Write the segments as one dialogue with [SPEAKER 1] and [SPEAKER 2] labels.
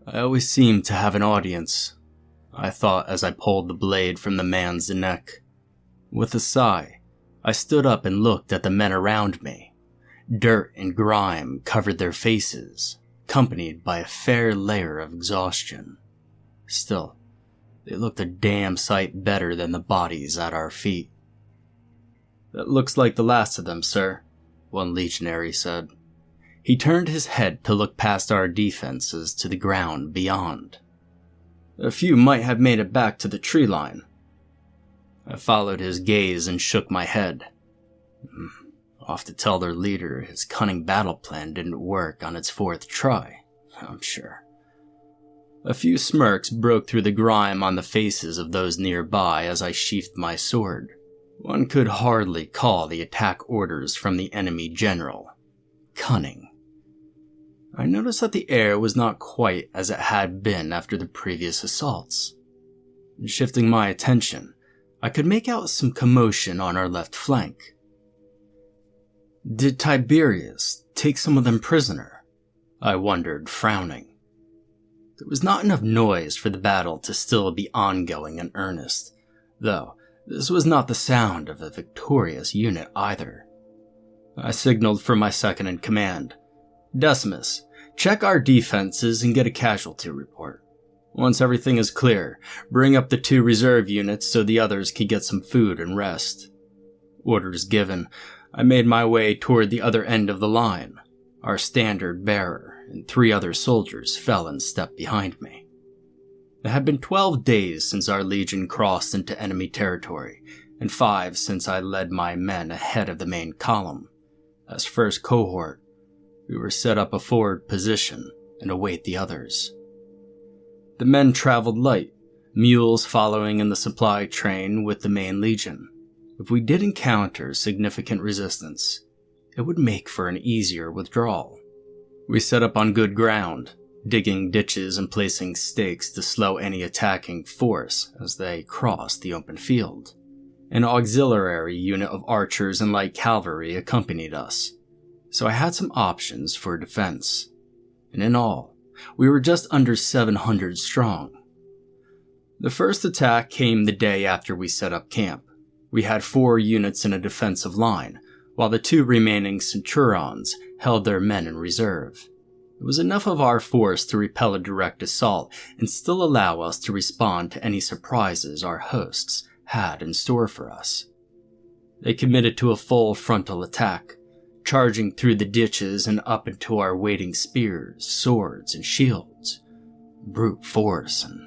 [SPEAKER 1] I always seem to have an audience, I thought as I pulled the blade from the man's neck. With a sigh, I stood up and looked at the men around me. Dirt and grime covered their faces, accompanied by a fair layer of exhaustion. Still, they looked a damn sight better than the bodies at our feet. "That looks like the last of them, sir," one legionary said. He turned his head to look past our defenses to the ground beyond. "A few might have made it back to the tree line." I followed his gaze and shook my head. Off to tell their leader his cunning battle plan didn't work on its fourth try, I'm sure. A few smirks broke through the grime on the faces of those nearby as I sheathed my sword. One could hardly call the attack orders from the enemy general cunning. I noticed that the air was not quite as it had been after the previous assaults. Shifting my attention, I could make out some commotion on our left flank. Did Tiberius take some of them prisoner? I wondered, frowning. There was not enough noise for the battle to still be ongoing and earnest, though this was not the sound of a victorious unit either. I signaled for my second in command. "Decimus, check our defenses and get a casualty report. Once everything is clear, bring up the 2 reserve units so the others can get some food and rest." Orders given, I made my way toward the other end of the line. Our standard bearer and 3 other soldiers fell in step behind me. It had been 12 days since our legion crossed into enemy territory, and 5 since I led my men ahead of the main column. As first cohort, we were set up a forward position and await the others. The men traveled light, mules following in the supply train with the main legion. If we did encounter significant resistance, it would make for an easier withdrawal. We set up on good ground, digging ditches and placing stakes to slow any attacking force as they crossed the open field. An auxiliary unit of archers and light cavalry accompanied us, so I had some options for defense. And in all, we were just under 700 strong. The first attack came the day after we set up camp. We had 4 units in a defensive line, while the 2 remaining Centurions held their men in reserve. It was enough of our force to repel a direct assault and still allow us to respond to any surprises our hosts had in store for us. They committed to a full frontal attack, charging through the ditches and up into our waiting spears, swords, and shields. Brute force and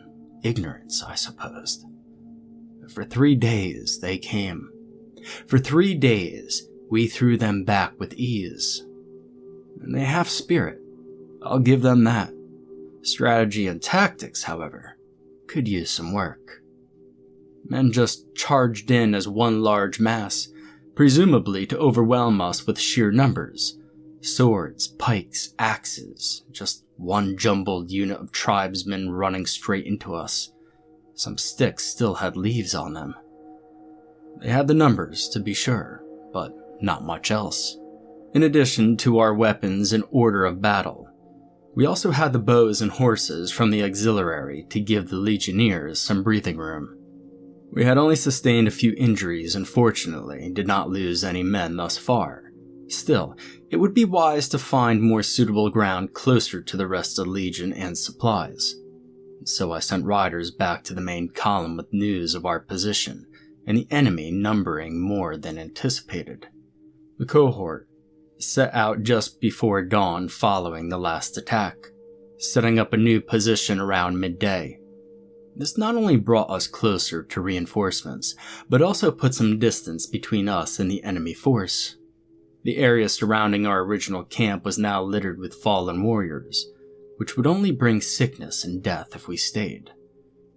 [SPEAKER 1] ignorance, I supposed. For 3 days they came. For 3 days we threw them back with ease. And they have spirit, I'll give them that. Strategy and tactics, however, could use some work. Men just charged in as one large mass, presumably to overwhelm us with sheer numbers. Swords, pikes, axes, just one jumbled unit of tribesmen running straight into us. Some sticks still had leaves on them. They had the numbers, to be sure, but not much else. In addition to our weapons in order of battle, we also had the bows and horses from the auxiliary to give the legionnaires some breathing room. We had only sustained a few injuries and fortunately did not lose any men thus far. Still, it would be wise to find more suitable ground closer to the rest of the legion and supplies. So I sent riders back to the main column with news of our position and the enemy numbering more than anticipated. The cohort set out just before dawn following the last attack, setting up a new position around midday. This not only brought us closer to reinforcements, but also put some distance between us and the enemy force. The area surrounding our original camp was now littered with fallen warriors, which would only bring sickness and death if we stayed.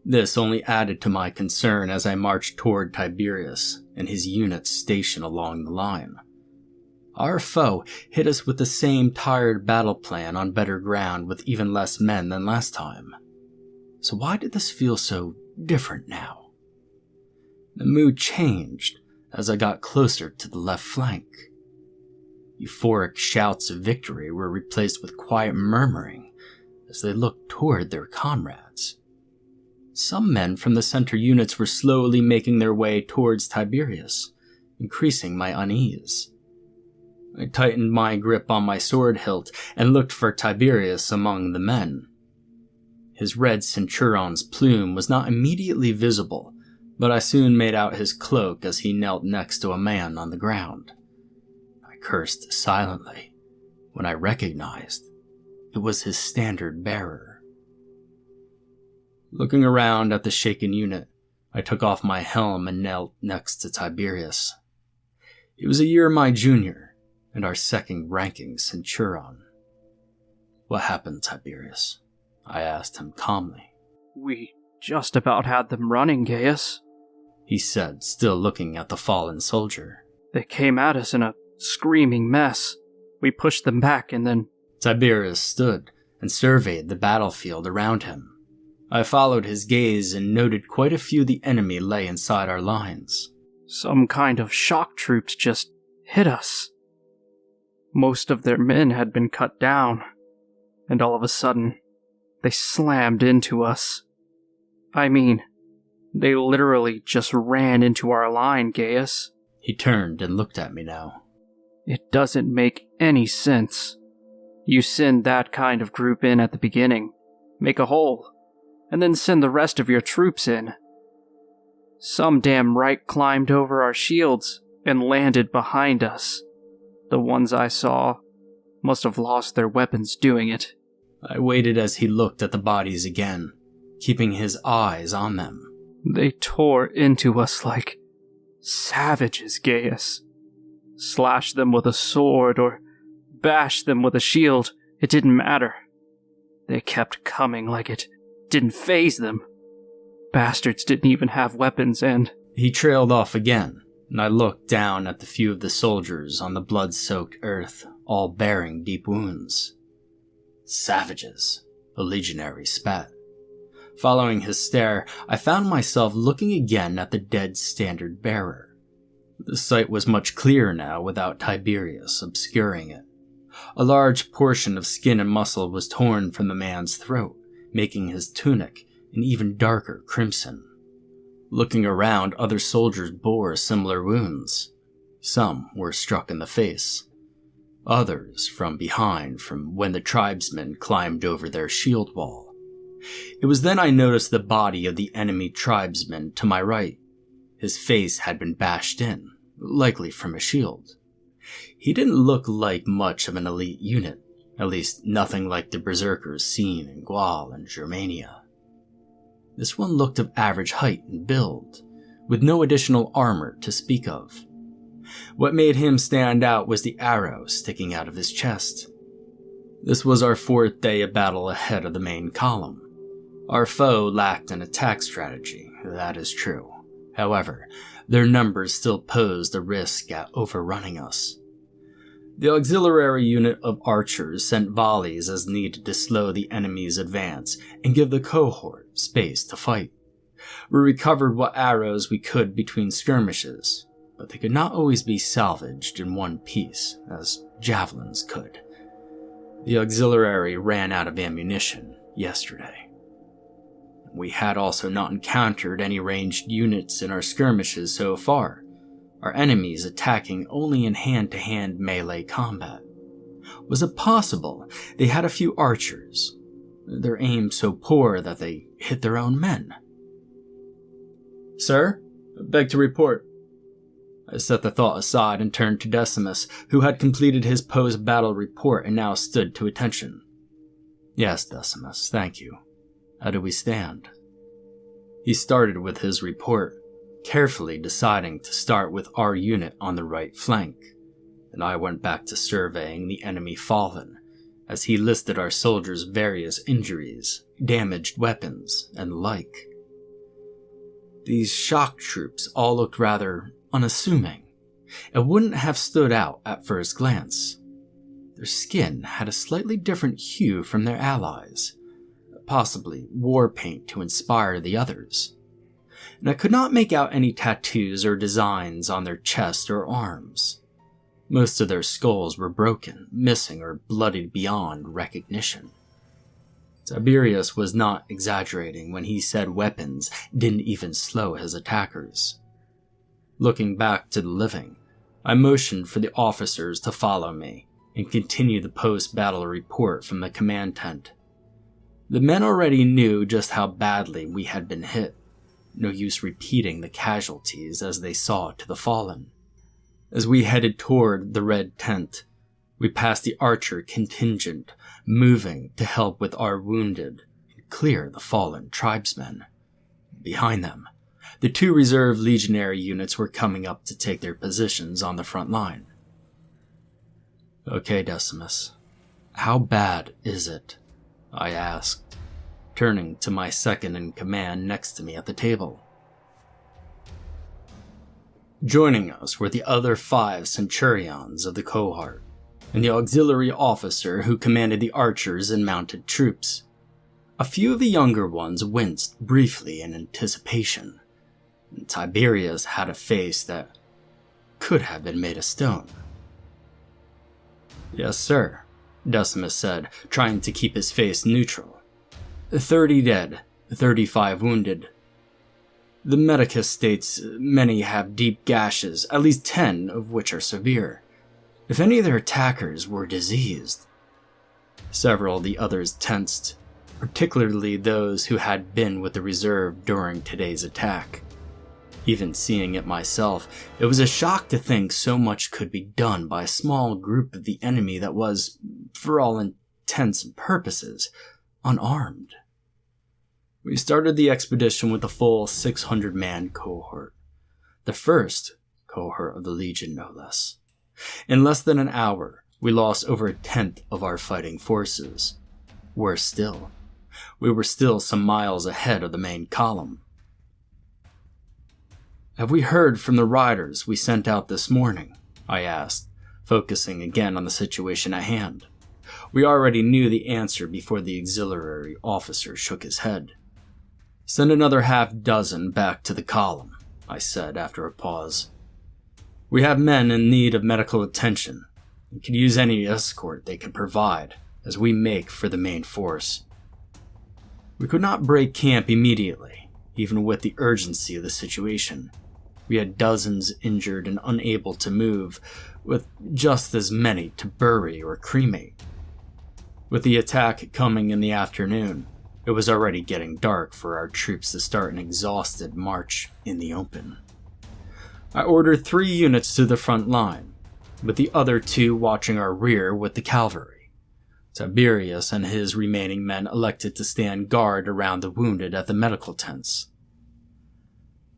[SPEAKER 1] This only added to my concern as I marched toward Tiberius and his units stationed along the line. Our foe hit us with the same tired battle plan on better ground with even less men than last time. So why did this feel so different now? The mood changed as I got closer to the left flank. Euphoric shouts of victory were replaced with quiet murmuring as they looked toward their comrades. Some men from the center units were slowly making their way towards Tiberius, increasing my unease. I tightened my grip on my sword hilt and looked for Tiberius among the men. His red Centurion's plume was not immediately visible, but I soon made out his cloak as he knelt next to a man on the ground. I cursed silently when I recognized it was his standard bearer. Looking around at the shaken unit, I took off my helm and knelt next to Tiberius. He was a year my junior, and our second-ranking Centurion. "What happened, Tiberius?" I asked him calmly.
[SPEAKER 2] "We just about had them running, Gaius,"
[SPEAKER 1] he said, still looking at the fallen soldier.
[SPEAKER 2] "They came at us in a screaming mess. We pushed them back and then..."
[SPEAKER 1] Tiberius stood and surveyed the battlefield around him. I followed his gaze and noted quite a few of the enemy lay inside our lines.
[SPEAKER 2] "Some kind of shock troops just hit us. Most of their men had been cut down, and all of a sudden, they slammed into us. I mean, they literally just ran into our line, Gaius."
[SPEAKER 1] He turned and looked at me now.
[SPEAKER 2] "It doesn't make any sense. You send that kind of group in at the beginning, make a hole, and then send the rest of your troops in. Some damn right climbed over our shields and landed behind us. The ones I saw must have lost their weapons doing it."
[SPEAKER 1] I waited as he looked at the bodies again, keeping his eyes on them.
[SPEAKER 2] "They tore into us like savages, Gaius. Slashed them with a sword or bashed them with a shield, it didn't matter. They kept coming like it didn't faze them. Bastards didn't even have weapons and..."
[SPEAKER 1] He trailed off again, and I looked down at the few of the soldiers on the blood-soaked earth, all bearing deep wounds. "Savages," a legionary spat. Following his stare, I found myself looking again at the dead standard bearer. The sight was much clearer now without Tiberius obscuring it. A large portion of skin and muscle was torn from the man's throat, making his tunic an even darker crimson. Looking around, other soldiers bore similar wounds. Some were struck in the face. Others from behind from when the tribesmen climbed over their shield wall. It was then I noticed the body of the enemy tribesman to my right. His face had been bashed in, likely from a shield. He didn't look like much of an elite unit, at least nothing like the berserkers seen in Gaul and Germania. This one looked of average height and build, with no additional armor to speak of. What made him stand out was the arrow sticking out of his chest. This was our fourth day of battle ahead of the main column. Our foe lacked an attack strategy, that is true. However, their numbers still posed a risk at overrunning us. The auxiliary unit of archers sent volleys as needed to slow the enemy's advance and give the cohort space to fight. We recovered what arrows we could between skirmishes, but they could not always be salvaged in one piece, as javelins could. The auxiliary ran out of ammunition yesterday. We had also not encountered any ranged units in our skirmishes so far, our enemies attacking only in hand-to-hand melee combat. Was it possible they had a few archers? Their aim so poor that they hit their own men. "Sir, I beg to report." I set the thought aside and turned to Decimus, who had completed his post-battle report and now stood to attention. "Yes, Decimus, thank you. How do we stand?" He started with his report, carefully deciding to start with our unit on the right flank, and I went back to surveying the enemy fallen, as he listed our soldiers' various injuries, damaged weapons, and the like. These shock troops all looked rather unassuming, and wouldn't have stood out at first glance. Their skin had a slightly different hue from their allies, possibly war paint to inspire the others, and I could not make out any tattoos or designs on their chest or arms. Most of their skulls were broken, missing, or bloodied beyond recognition. Tiberius was not exaggerating when he said weapons didn't even slow his attackers. Looking back to the living, I motioned for the officers to follow me and continue the post-battle report from the command tent. The men already knew just how badly we had been hit. No use repeating the casualties as they saw to the fallen. As we headed toward the red tent, we passed the archer contingent, moving to help with our wounded and clear the fallen tribesmen. Behind them, the 2 reserve legionary units were coming up to take their positions on the front line. "Okay, Decimus, how bad is it?" I asked, turning to my second-in-command next to me at the table. Joining us were the other 5 Centurions of the cohort, and the auxiliary officer who commanded the archers and mounted troops. A few of the younger ones winced briefly in anticipation, and Tiberius had a face that could have been made of stone. "Yes, sir," Decimus said, trying to keep his face neutral. 30 dead, 35 wounded. The medicus states many have deep gashes, at least 10 of which are severe. If any of their attackers were diseased." Several of the others tensed, particularly those who had been with the reserve during today's attack. Even seeing it myself, it was a shock to think so much could be done by a small group of the enemy that was, for all intents and purposes, unarmed. We started the expedition with a full 600-man cohort. The first cohort of the Legion, no less. In less than an hour, we lost over a tenth of our fighting forces. Worse still, we were still some miles ahead of the main column. "Have we heard from the riders we sent out this morning?" I asked, focusing again on the situation at hand. We already knew the answer before the auxiliary officer shook his head. "Send another half-dozen back to the column," I said after a pause. "We have men in need of medical attention and could use any escort they can provide as we make for the main force." We could not break camp immediately, even with the urgency of the situation. We had dozens injured and unable to move, with just as many to bury or cremate. With the attack coming in the afternoon, it was already getting dark for our troops to start an exhausted march in the open. I ordered 3 units to the front line, with the other 2 watching our rear with the cavalry. Tiberius and his remaining men elected to stand guard around the wounded at the medical tents.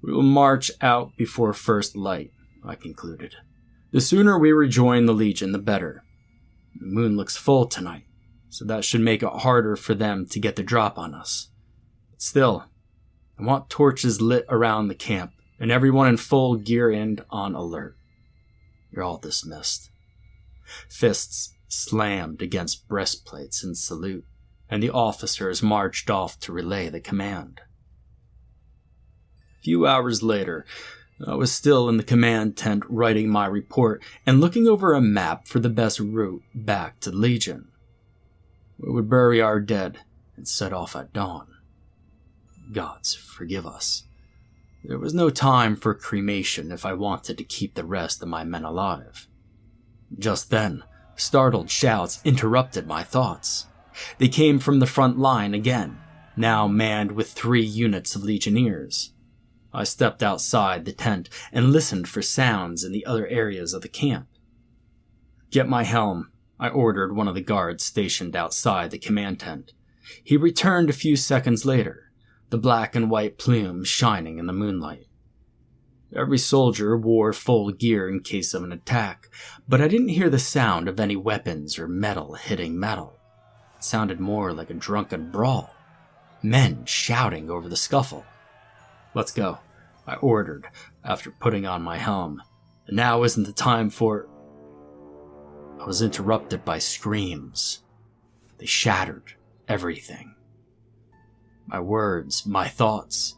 [SPEAKER 1] "We will march out before first light," I concluded. "The sooner we rejoin the Legion, the better. The moon looks full tonight, so that should make it harder for them to get the drop on us. But still, I want torches lit around the camp, and everyone in full gear and on alert. You're all dismissed." Fists slammed against breastplates in salute, and the officers marched off to relay the command. A few hours later, I was still in the command tent writing my report and looking over a map for the best route back to Legion. We would bury our dead and set off at dawn. Gods forgive us. There was no time for cremation if I wanted to keep the rest of my men alive. Just then, startled shouts interrupted my thoughts. They came from the front line again, now manned with 3 units of legionnaires. I stepped outside the tent and listened for sounds in the other areas of the camp. "Get my helm," I ordered one of the guards stationed outside the command tent. He returned a few seconds later, the black and white plume shining in the moonlight. Every soldier wore full gear in case of an attack, but I didn't hear the sound of any weapons or metal hitting metal. It sounded more like a drunken brawl, men shouting over the scuffle. "Let's go," I ordered after putting on my helm. "Now isn't the time for—" I was interrupted by screams. They shattered everything. My words, my thoughts,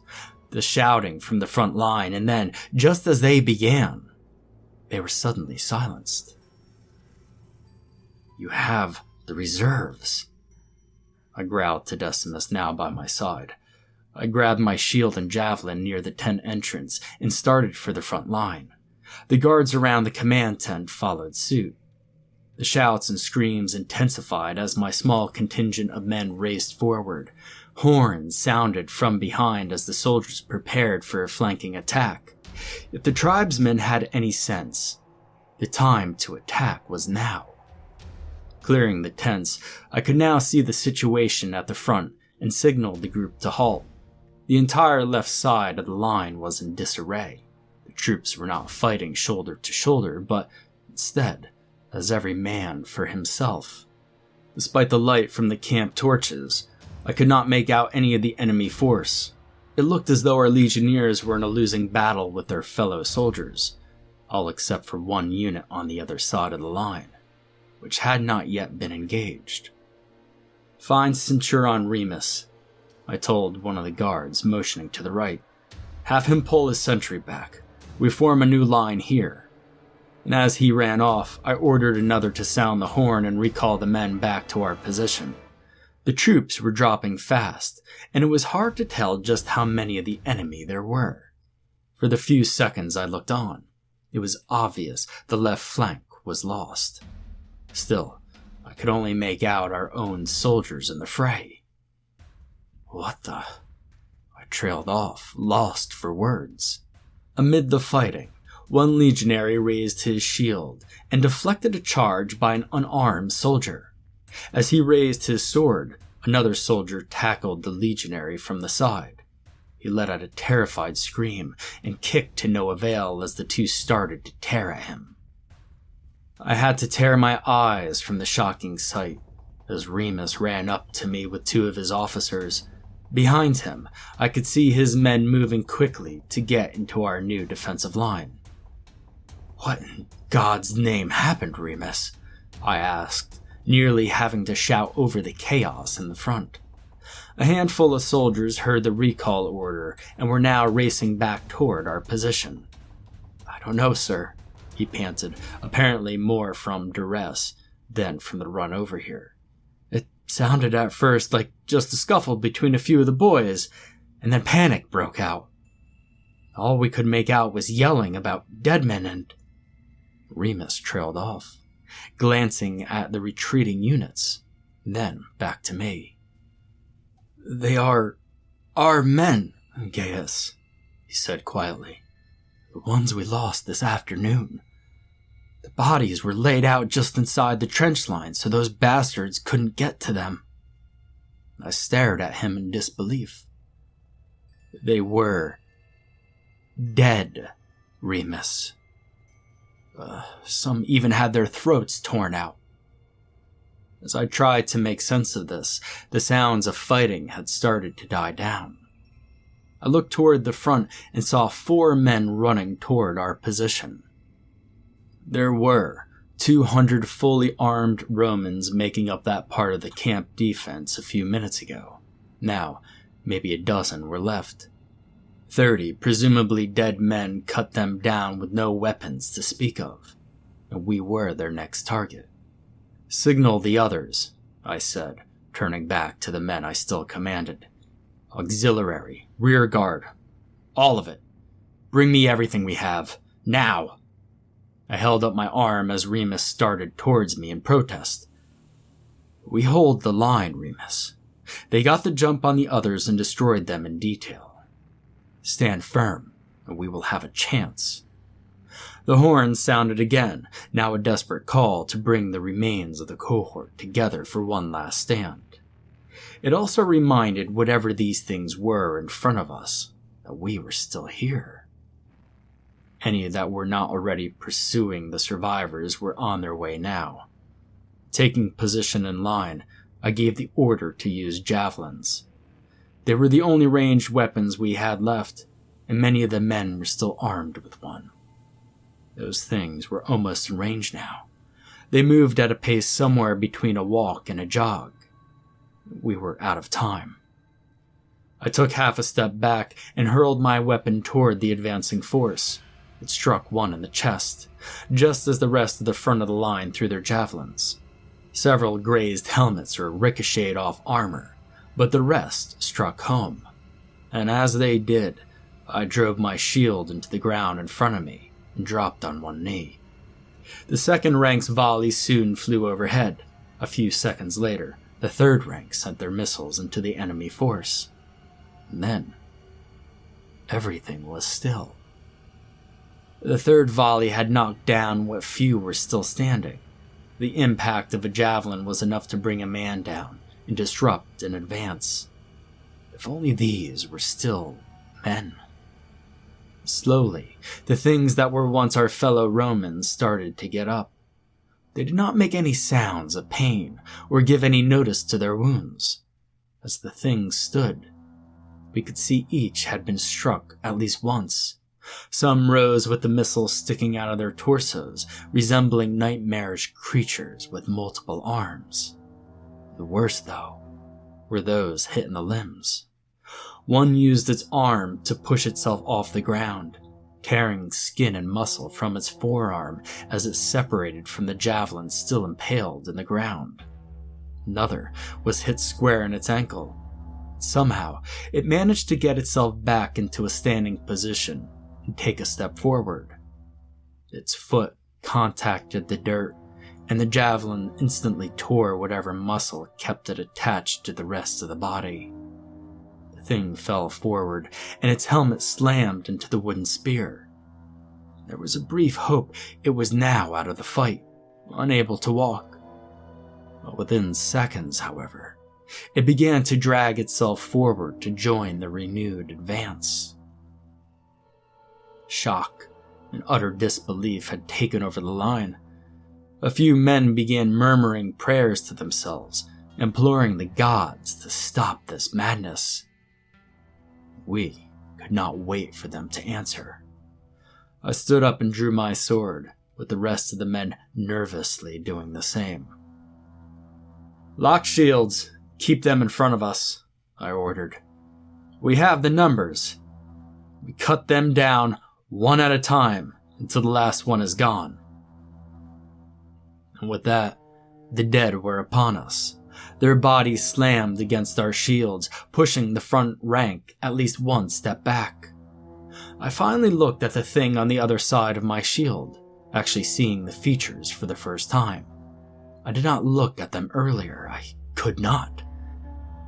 [SPEAKER 1] the shouting from the front line, and then, just as they began, they were suddenly silenced. "You have the reserves," I growled to Decimus, now by my side. I grabbed my shield and javelin near the tent entrance and started for the front line. The guards around the command tent followed suit. The shouts and screams intensified as my small contingent of men raced forward. Horns sounded from behind as the soldiers prepared for a flanking attack. If the tribesmen had any sense, the time to attack was now. Clearing the tents, I could now see the situation at the front and signaled the group to halt. The entire left side of the line was in disarray. The troops were not fighting shoulder to shoulder, but instead, as every man for himself. Despite the light from the camp torches, I could not make out any of the enemy force. It looked as though our legionnaires were in a losing battle with their fellow soldiers, all except for one unit on the other side of the line, which had not yet been engaged. "Find Centurion Remus," I told one of the guards, motioning to the right. "Have him pull his sentry back. We form a new line here." And as he ran off, I ordered another to sound the horn and recall the men back to our position. The troops were dropping fast, and it was hard to tell just how many of the enemy there were. For the few seconds I looked on, it was obvious the left flank was lost. Still, I could only make out our own soldiers in the fray. What the? I trailed off, lost for words. Amid the fighting, one legionary raised his shield and deflected a charge by an unarmed soldier. As he raised his sword, another soldier tackled the legionary from the side. He let out a terrified scream and kicked to no avail as the two started to tear at him. I had to tear my eyes from the shocking sight as Remus ran up to me with two of his officers. Behind him, I could see his men moving quickly to get into our new defensive line. "What in God's name happened, Remus?" I asked, nearly having to shout over the chaos in the front. A handful of soldiers heard the recall order and were now racing back toward our position. "I don't know, sir," he panted, apparently more from duress than from the run over here. "It sounded at first like just a scuffle between a few of the boys, and then panic broke out. All we could make out was yelling about dead men and—" Remus trailed off, glancing at the retreating units, then back to me. "They are our men, Gaius," he said quietly. "The ones we lost this afternoon. The bodies were laid out just inside the trench line so those bastards couldn't get to them." I stared at him in disbelief. "They were dead, Remus. Some even had their throats torn out." As I tried to make sense of this, the sounds of fighting had started to die down. I looked toward the front and saw 4 men running toward our position. There were 200 fully armed Romans making up that part of the camp defense a few minutes ago. Now, maybe a dozen were left. 30 presumably dead men cut them down with no weapons to speak of, and we were their next target. "Signal the others," I said, turning back to the men I still commanded. "Auxiliary, rear guard, all of it. Bring me everything we have, now." I held up my arm as Remus started towards me in protest. "We hold the line, Remus. They got the jump on the others and destroyed them in detail. Stand firm, and we will have a chance." The horn sounded again, now a desperate call to bring the remains of the cohort together for one last stand. It also reminded whatever these things were in front of us that we were still here. Any that were not already pursuing the survivors were on their way now. Taking position in line, I gave the order to use javelins. They were the only ranged weapons we had left, and many of the men were still armed with one. Those things were almost in range now. They moved at a pace somewhere between a walk and a jog. We were out of time. I took half a step back and hurled my weapon toward the advancing force. It struck one in the chest, just as the rest of the front of the line threw their javelins. Several grazed helmets or ricocheted off armor, but the rest struck home. And as they did, I drove my shield into the ground in front of me and dropped on one knee. The second rank's volley soon flew overhead. A few seconds later, the third rank sent their missiles into the enemy force. And then, everything was still. The third volley had knocked down what few were still standing. The impact of a javelin was enough to bring a man down and disrupt an advance. If only these were still men. Slowly, the things that were once our fellow Romans started to get up. They did not make any sounds of pain or give any notice to their wounds. As the things stood, we could see each had been struck at least once. Some rose with the missiles sticking out of their torsos, resembling nightmarish creatures with multiple arms. The worst, though, were those hit in the limbs. One used its arm to push itself off the ground, tearing skin and muscle from its forearm as it separated from the javelin still impaled in the ground. Another was hit square in its ankle. Somehow, it managed to get itself back into a standing position and take a step forward. Its foot contacted the dirt, and the javelin instantly tore whatever muscle kept it attached to the rest of the body. The thing fell forward, and its helmet slammed into the wooden spear. There was a brief hope it was now out of the fight, unable to walk. But within seconds, however, it began to drag itself forward to join the renewed advance. Shock and utter disbelief had taken over the line. A few men began murmuring prayers to themselves, imploring the gods to stop this madness. We could not wait for them to answer. I stood up and drew my sword, with the rest of the men nervously doing the same. "Lock shields. Keep them in front of us," I ordered. "We have the numbers. We cut them down one at a time until the last one is gone." And with that, the dead were upon us. Their bodies slammed against our shields, pushing the front rank at least one step back. I finally looked at the thing on the other side of my shield, actually seeing the features for the first time. I did not look at them earlier. I could not.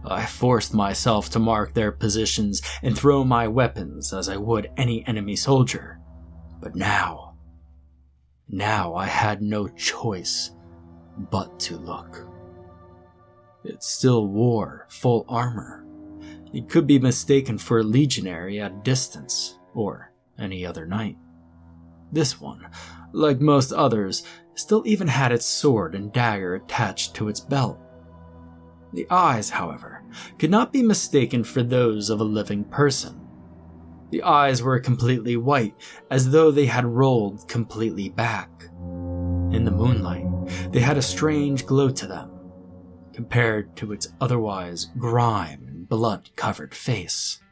[SPEAKER 1] I forced myself to mark their positions and throw my weapons as I would any enemy soldier. But now I had no choice but to look. It still wore full armor. It could be mistaken for a legionary at a distance, or any other knight. This one, like most others, still even had its sword and dagger attached to its belt. The eyes, however, could not be mistaken for those of a living person. The eyes were completely white, as though they had rolled completely back. In the moonlight, they had a strange glow to them, compared to its otherwise grime and blood-covered face.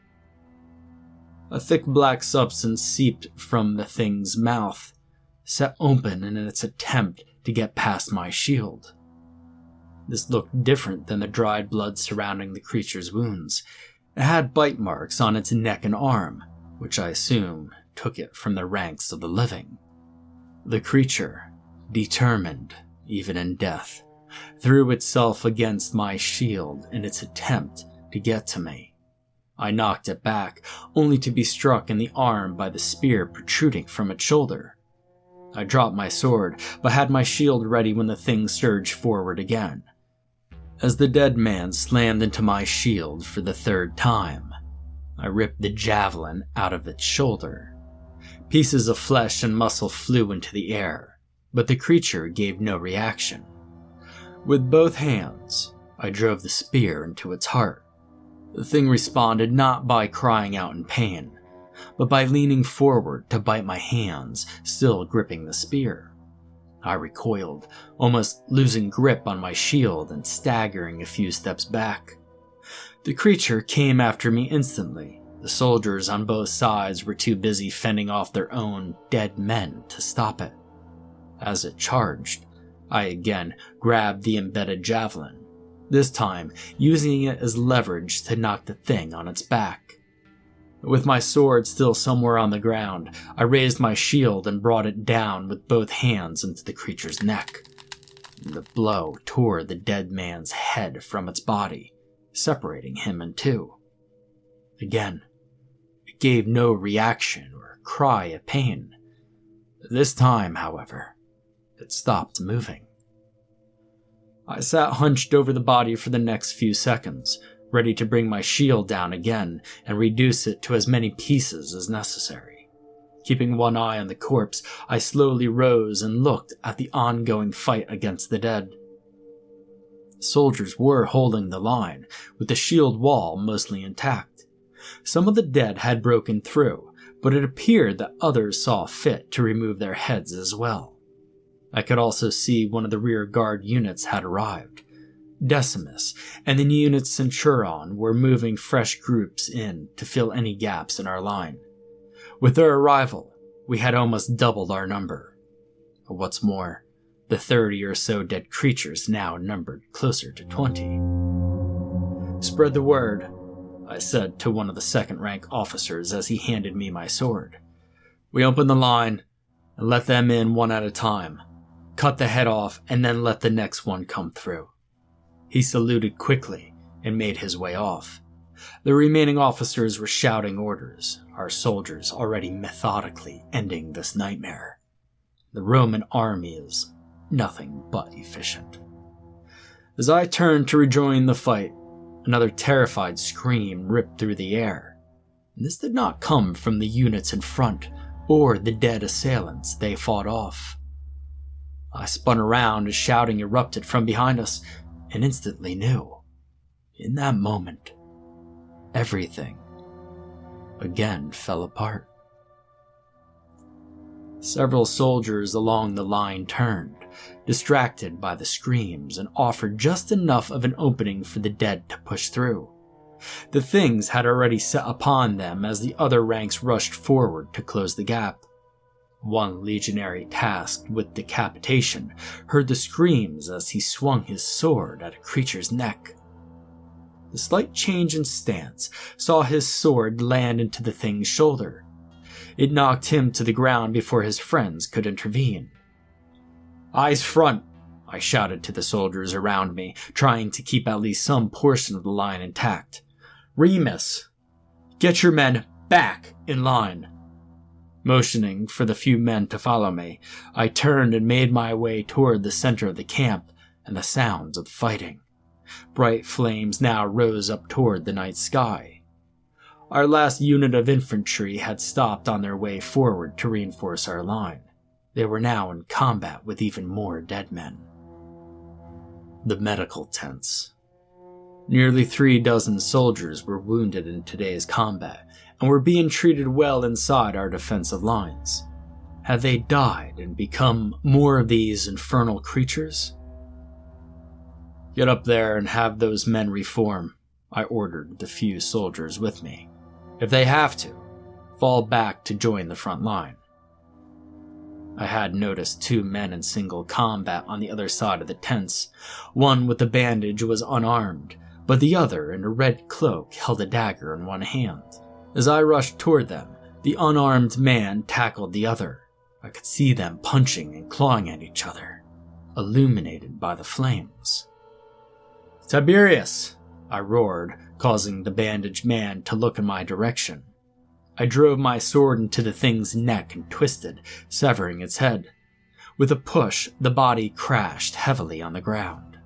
[SPEAKER 1] A thick black substance seeped from the thing's mouth, set open in its attempt to get past my shield. This looked different than the dried blood surrounding the creature's wounds. It had bite marks on its neck and arm, which I assume took it from the ranks of the living. The creature, determined even in death, threw itself against my shield in its attempt to get to me. I knocked it back, only to be struck in the arm by the spear protruding from its shoulder. I dropped my sword, but had my shield ready when the thing surged forward again. As the dead man slammed into my shield for the third time, I ripped the javelin out of its shoulder. Pieces of flesh and muscle flew into the air, but the creature gave no reaction. With both hands, I drove the spear into its heart. The thing responded not by crying out in pain, but by leaning forward to bite my hands, still gripping the spear. I recoiled, almost losing grip on my shield and staggering a few steps back. The creature came after me instantly. The soldiers on both sides were too busy fending off their own dead men to stop it. As it charged, I again grabbed the embedded javelin, this time using it as leverage to knock the thing on its back. With my sword still somewhere on the ground, I raised my shield and brought it down with both hands into the creature's neck. The blow tore the dead man's head from its body, separating him in two. Again, it gave no reaction or cry of pain. This time, however, it stopped moving. I sat hunched over the body for the next few seconds, ready to bring my shield down again and reduce it to as many pieces as necessary. Keeping one eye on the corpse, I slowly rose and looked at the ongoing fight against the dead. Soldiers were holding the line, with the shield wall mostly intact. Some of the dead had broken through, but it appeared that others saw fit to remove their heads as well. I could also see one of the rear guard units had arrived. Decimus and the unit's Centurion were moving fresh groups in to fill any gaps in our line. With their arrival, we had almost doubled our number. What's more, the 30 or so dead creatures now numbered closer to 20. "Spread the word," I said to one of the second-rank officers as he handed me my sword. "We open the line and let them in one at a time. Cut the head off and then let the next one come through." He saluted quickly and made his way off. The remaining officers were shouting orders, our soldiers already methodically ending this nightmare. The Roman army is nothing but efficient. As I turned to rejoin the fight, another terrified scream ripped through the air. This did not come from the units in front or the dead assailants they fought off. I spun around as shouting erupted from behind us and instantly knew, in that moment, everything again fell apart. Several soldiers along the line turned, distracted by the screams, and offered just enough of an opening for the dead to push through. The things had already set upon them as the other ranks rushed forward to close the gap. One legionary tasked with decapitation heard the screams as he swung his sword at a creature's neck. The slight change in stance saw his sword land into the thing's shoulder. It knocked him to the ground before his friends could intervene. "Eyes front!" I shouted to the soldiers around me, trying to keep at least some portion of the line intact. "Remus, get your men back in line." Motioning for the few men to follow me, I turned and made my way toward the center of the camp and the sounds of fighting. Bright flames now rose up toward the night sky. Our last unit of infantry had stopped on their way forward to reinforce our line. They were now in combat with even more dead men. The medical tents. Nearly 36 soldiers were wounded in today's combat and were being treated well inside our defensive lines. Had they died and become more of these infernal creatures? "Get up there and have those men reform," I ordered the few soldiers with me. "If they have to, fall back to join the front line." I had noticed 2 men in single combat on the other side of the tents. One with a bandage was unarmed, but the other in a red cloak held a dagger in one hand. As I rushed toward them, the unarmed man tackled the other. I could see them punching and clawing at each other, illuminated by the flames. "Tiberius!" I roared, causing the bandaged man to look in my direction. I drove my sword into the thing's neck and twisted, severing its head. With a push, the body crashed heavily on the ground.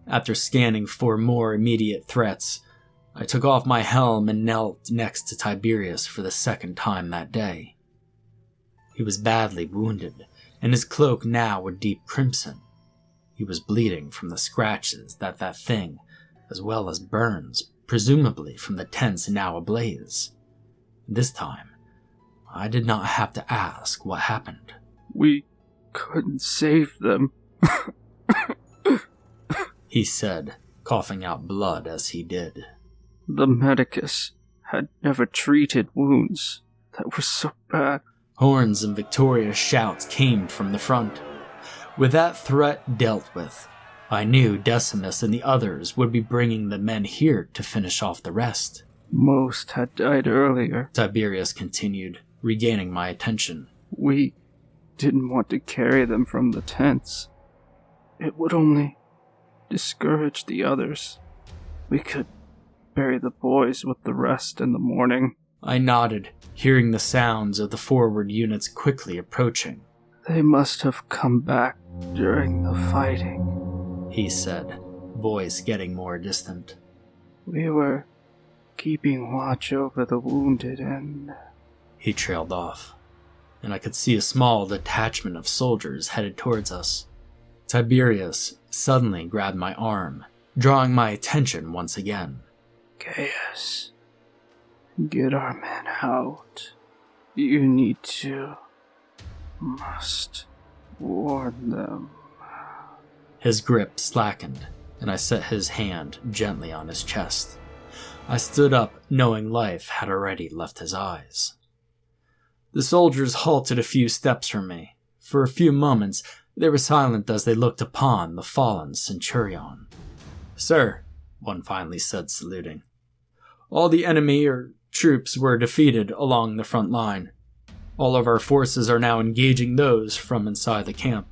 [SPEAKER 1] After scanning for more immediate threats, I took off my helm and knelt next to Tiberius for the second time that day. He was badly wounded, and his cloak now a deep crimson. He was bleeding from the scratches that thing, as well as burns, presumably from the tents now ablaze. This time, I did not have to ask what happened.
[SPEAKER 2] "We couldn't save them,"
[SPEAKER 1] he said, coughing out blood as he did.
[SPEAKER 2] "The medicus had never treated wounds that were so bad."
[SPEAKER 1] Horns and victorious shouts came from the front. With that threat dealt with, I knew Decimus and the others would be bringing the men here to finish off the rest.
[SPEAKER 2] Most had died earlier.
[SPEAKER 1] Tiberius continued, regaining my attention.
[SPEAKER 2] We didn't want to carry them from the tents. It would only discourage the others. We could bury the boys with the rest in the morning.
[SPEAKER 1] I nodded, hearing the sounds of the forward units quickly approaching.
[SPEAKER 2] They must have come back during the fighting,
[SPEAKER 1] he said, voice getting more distant.
[SPEAKER 2] We were keeping watch over the wounded and...
[SPEAKER 1] He trailed off, and I could see a small detachment of soldiers headed towards us. Tiberius suddenly grabbed my arm, drawing my attention once again.
[SPEAKER 2] Gaius, get our men out. You need to... must warn them.
[SPEAKER 1] His grip slackened, and I set his hand gently on his chest. I stood up, knowing life had already left his eyes. The soldiers halted a few steps from me. For a few moments, they were silent as they looked upon the fallen Centurion. Sir, one finally said, saluting. All the enemy or troops were defeated along the front line. All of our forces are now engaging those from inside the camp.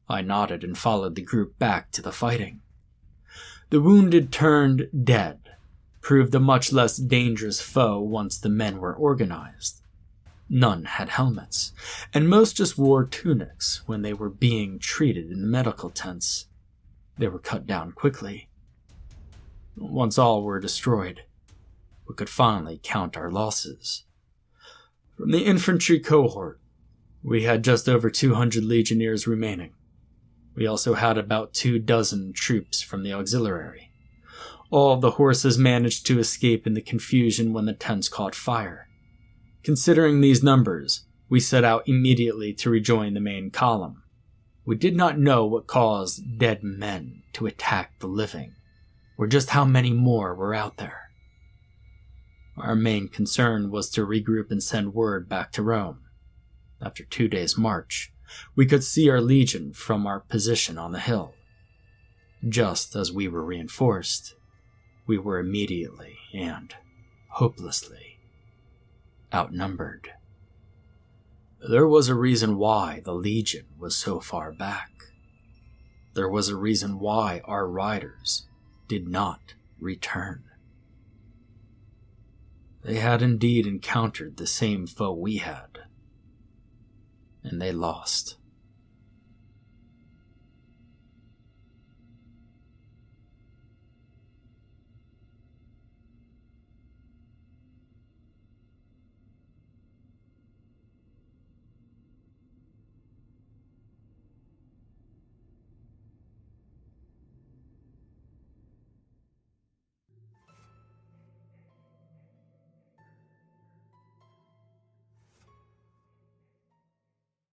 [SPEAKER 1] I nodded and followed the group back to the fighting. The wounded turned dead proved a much less dangerous foe once the men were organized. None had helmets, and most just wore tunics when they were being treated in the medical tents. They were cut down quickly. Once all were destroyed, we could finally count our losses. From the infantry cohort, we had just over 200 legionnaires remaining. We also had about 24 troops from the auxiliary. All of the horses managed to escape in the confusion when the tents caught fire. Considering these numbers, we set out immediately to rejoin the main column. We did not know what caused dead men to attack the living, or just how many more were out there. Our main concern was to regroup and send word back to Rome. After 2 days' march, we could see our legion from our position on the hill. Just as we were reinforced, we were immediately and hopelessly outnumbered. There was a reason why the legion was so far back. There was a reason why our riders did not return. They had indeed encountered the same foe we had, and they lost.